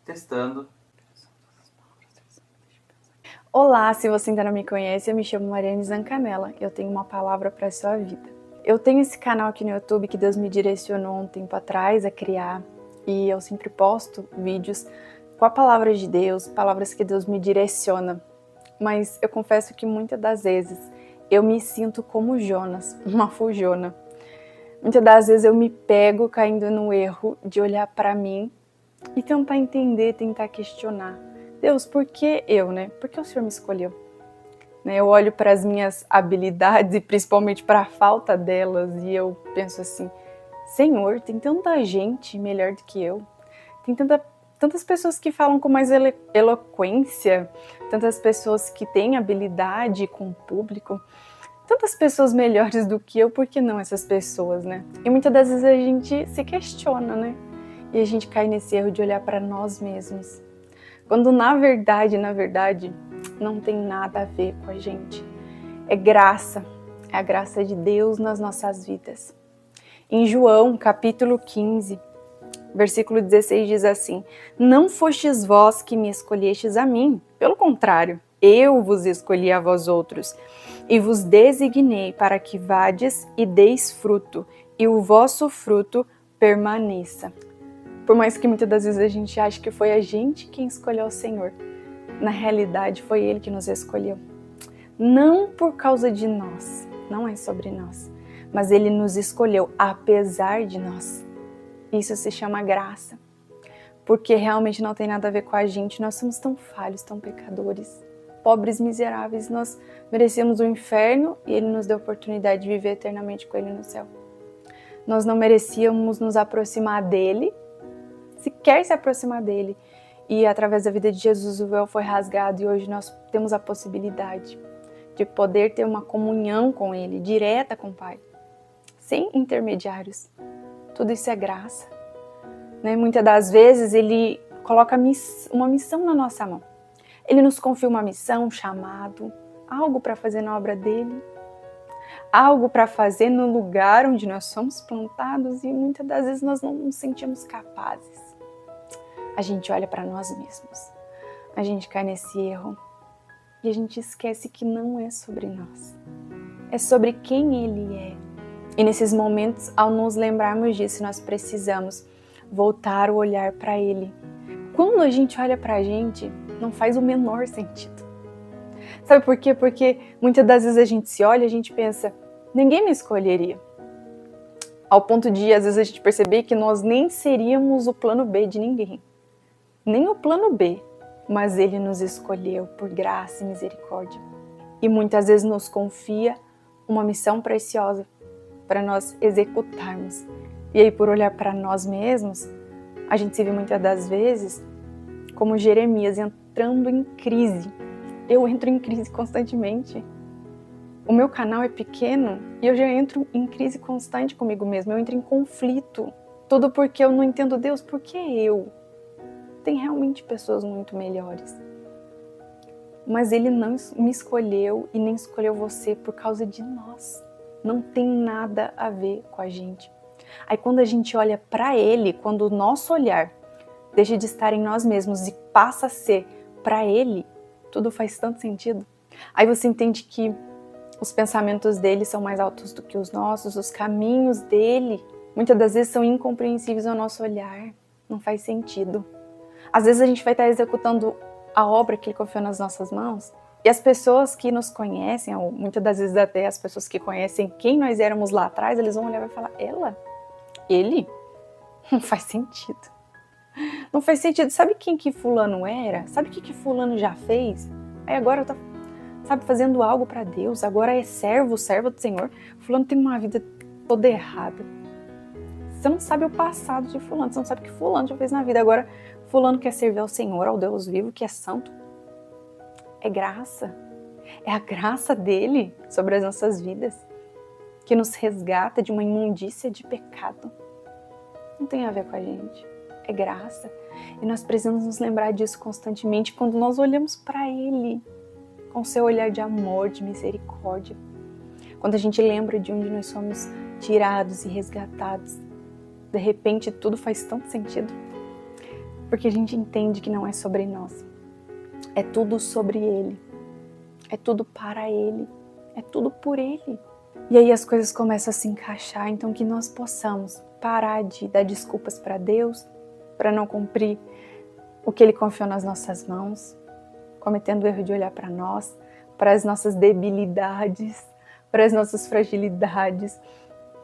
Testando. Olá, se você ainda não me conhece, eu me chamo Mariane Zancanella e eu tenho uma palavra para a sua vida. Eu tenho esse canal aqui no YouTube que Deus me direcionou um tempo atrás a criar e eu sempre posto vídeos com a palavra de Deus, palavras que Deus me direciona. Mas eu confesso que muitas das vezes eu me sinto como Jonas, uma fujona. Muitas das vezes eu me pego caindo no erro de olhar para mim e tentar entender, tentar questionar. Deus, por que eu, né? Por que o Senhor me escolheu? Eu olho para as minhas habilidades e principalmente para a falta delas e eu penso assim, Senhor, tem tanta gente melhor do que eu. Tem tantas pessoas que falam com mais eloquência, tantas pessoas que têm habilidade com o público, tantas pessoas melhores do que eu, por que não essas pessoas, né? E muitas das vezes a gente se questiona, né? E a gente cai nesse erro de olhar para nós mesmos. Quando na verdade, não tem nada a ver com a gente. É graça, é a graça de Deus nas nossas vidas. Em João, capítulo 15, versículo 16 diz assim: Não fostes vós que me escolhestes a mim, pelo contrário, eu vos escolhi a vós outros, e vos designei para que vades e deis fruto, e o vosso fruto permaneça. Por mais que muitas das vezes a gente ache que foi a gente quem escolheu o Senhor, na realidade foi Ele que nos escolheu. Não por causa de nós, não é sobre nós, mas Ele nos escolheu apesar de nós. Isso se chama graça, porque realmente não tem nada a ver com a gente, nós somos tão falhos, tão pecadores, pobres, miseráveis, nós merecíamos o inferno e Ele nos deu a oportunidade de viver eternamente com Ele no céu. Nós não merecíamos nos aproximar dEle, sequer se aproximar dele. E através da vida de Jesus o véu foi rasgado e hoje nós temos a possibilidade de poder ter uma comunhão com ele, direta com o Pai, sem intermediários. Tudo isso é graça. Muitas das vezes ele coloca uma missão na nossa mão. Ele nos confia uma missão, um chamado, algo para fazer na obra dele, algo para fazer no lugar onde nós somos plantados e muitas das vezes nós não nos sentimos capazes. A gente olha para nós mesmos, a gente cai nesse erro e a gente esquece que não é sobre nós, é sobre quem Ele é. E nesses momentos, ao nos lembrarmos disso, nós precisamos voltar o olhar para Ele. Quando a gente olha para a gente, não faz o menor sentido. Sabe por quê? Porque muitas das vezes a gente se olha e a gente pensa, ninguém me escolheria. Ao ponto de, às vezes, a gente perceber que nós nem seríamos o plano B de ninguém. Nem o plano B, mas Ele nos escolheu por graça e misericórdia. E muitas vezes nos confia uma missão preciosa para nós executarmos. E aí, por olhar para nós mesmos, a gente se vê muitas das vezes como Jeremias entrando em crise. Eu entro em crise constantemente. O meu canal é pequeno e eu já entro em crise constante comigo mesma. Eu entro em conflito. Tudo porque eu não entendo Deus. Por que eu? Tem realmente pessoas muito melhores. Mas Ele não me escolheu e nem escolheu você por causa de nós. Não tem nada a ver com a gente. Aí quando a gente olha para Ele, quando o nosso olhar deixa de estar em nós mesmos e passa a ser para Ele, tudo faz tanto sentido. Aí você entende que os pensamentos dele são mais altos do que os nossos, os caminhos dele muitas das vezes são incompreensíveis ao nosso olhar, não faz sentido. Às vezes a gente vai estar executando a obra que Ele confiou nas nossas mãos e as pessoas que nos conhecem, ou muitas das vezes até as pessoas que conhecem quem nós éramos lá atrás, eles vão olhar e vai falar, ela? Ele? Não faz sentido. Não faz sentido. Sabe quem que fulano era? Sabe o que fulano já fez? Aí agora tá, fazendo algo para Deus, agora é serva do Senhor. Fulano tem uma vida toda errada. Você não sabe o passado de fulano, você não sabe o que fulano já fez na vida. Agora, fulano quer servir ao Senhor, ao Deus vivo, que é santo. É graça. É a graça dele sobre as nossas vidas, que nos resgata de uma imundícia de pecado. Não tem a ver com a gente. É graça. E nós precisamos nos lembrar disso constantemente quando nós olhamos para Ele, com seu olhar de amor, de misericórdia. Quando a gente lembra de onde nós somos tirados e resgatados, de repente tudo faz tanto sentido. Porque a gente entende que não é sobre nós. É tudo sobre Ele. É tudo para Ele. É tudo por Ele. E aí as coisas começam a se encaixar, então que nós possamos parar de dar desculpas para Deus, para não cumprir o que Ele confiou nas nossas mãos, cometendo o erro de olhar para nós, para as nossas debilidades, para as nossas fragilidades,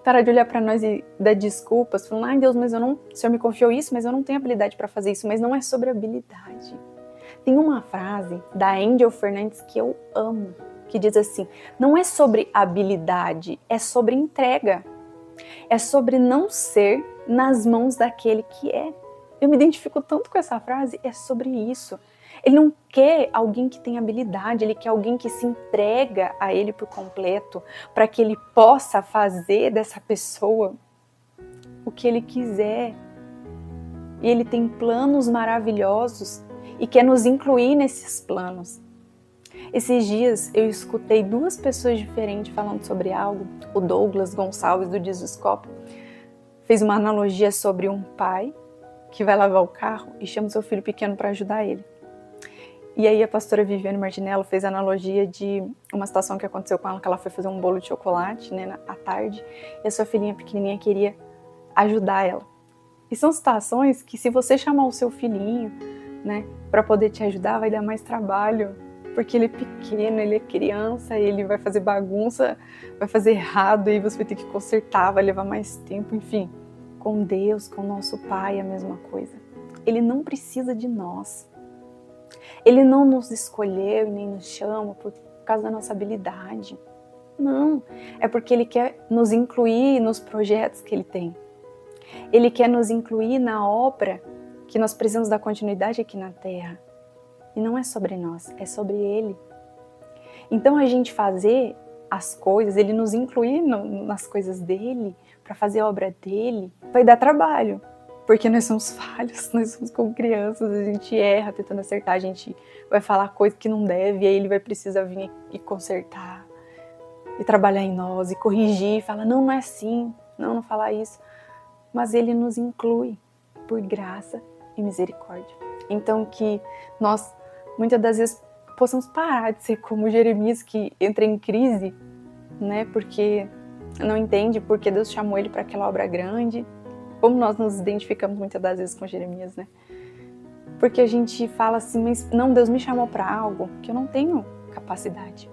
parar de olhar para nós e dar desculpas, falando, ai Deus, mas o Senhor me confiou isso, mas eu não tenho habilidade para fazer isso, mas não é sobre habilidade. Tem uma frase da Angel Fernandes que eu amo, que diz assim, não é sobre habilidade, é sobre entrega. É sobre não ser nas mãos daquele que é. Eu me identifico tanto com essa frase, é sobre isso. Ele não quer alguém que tem habilidade, ele quer alguém que se entrega a ele por completo, para que ele possa fazer dessa pessoa o que ele quiser. E ele tem planos maravilhosos e quer nos incluir nesses planos. Esses dias eu escutei 2 pessoas diferentes falando sobre algo. O Douglas Gonçalves do Dizoscope fez uma analogia sobre um pai que vai lavar o carro e chama seu filho pequeno para ajudar ele. E aí a pastora Viviane Martinello fez a analogia de uma situação que aconteceu com ela, que ela foi fazer um bolo de chocolate, né, à tarde, e a sua filhinha pequenininha queria ajudar ela. E são situações que se você chamar o seu filhinho, né, para poder te ajudar, vai dar mais trabalho, porque ele é pequeno, ele é criança, ele vai fazer bagunça, vai fazer errado, e você vai ter que consertar, vai levar mais tempo, enfim. Com Deus, com o nosso Pai, é a mesma coisa. Ele não precisa de nós. Ele não nos escolheu e nem nos chama por causa da nossa habilidade. Não, é porque Ele quer nos incluir nos projetos que Ele tem. Ele quer nos incluir na obra que nós precisamos dar continuidade aqui na Terra. E não é sobre nós, é sobre Ele. Então a gente fazer as coisas, Ele nos incluir nas coisas dEle, para fazer a obra dEle, vai dar trabalho. Porque nós somos falhos, nós somos como crianças, a gente erra tentando acertar, a gente vai falar coisa que não deve, e aí Ele vai precisar vir e consertar, e trabalhar em nós, e corrigir, e falar, não é assim, não falar isso. Mas Ele nos inclui por graça e misericórdia. Então que nós, muitas das vezes, possamos parar de ser como Jeremias, que entra em crise, né, porque não entende porque Deus chamou ele para aquela obra grande. Como nós nos identificamos muitas das vezes com Jeremias, né? Porque a gente fala assim, mas não, Deus me chamou para algo que eu não tenho capacidade.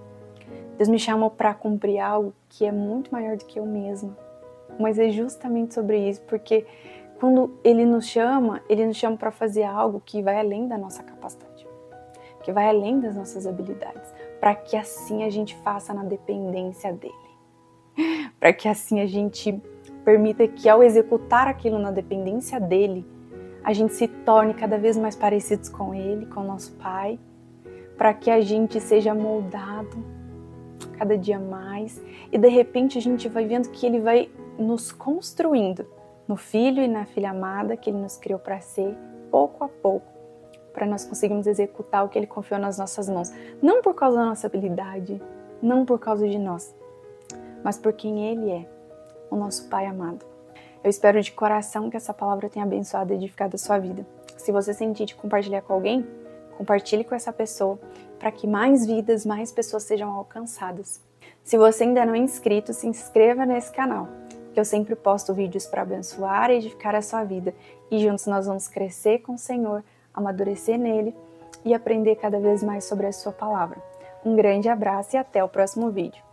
Deus me chamou para cumprir algo que é muito maior do que eu mesma. Mas é justamente sobre isso, porque quando Ele nos chama para fazer algo que vai além da nossa capacidade, que vai além das nossas habilidades, para que assim a gente faça na dependência dEle. Para que assim a gente permita que ao executar aquilo na dependência dEle, a gente se torne cada vez mais parecidos com Ele, com o nosso Pai, para que a gente seja moldado cada dia mais e de repente a gente vai vendo que Ele vai nos construindo no Filho e na Filha amada que Ele nos criou para ser, pouco a pouco, para nós conseguirmos executar o que Ele confiou nas nossas mãos. Não por causa da nossa habilidade, não por causa de nós, mas por quem Ele é, o nosso Pai amado. Eu espero de coração que essa palavra tenha abençoado e edificado a sua vida. Se você sentir de compartilhar com alguém, compartilhe com essa pessoa, para que mais vidas, mais pessoas sejam alcançadas. Se você ainda não é inscrito, se inscreva nesse canal, que eu sempre posto vídeos para abençoar e edificar a sua vida. E juntos nós vamos crescer com o Senhor, amadurecer nele e aprender cada vez mais sobre a sua palavra. Um grande abraço e até o próximo vídeo.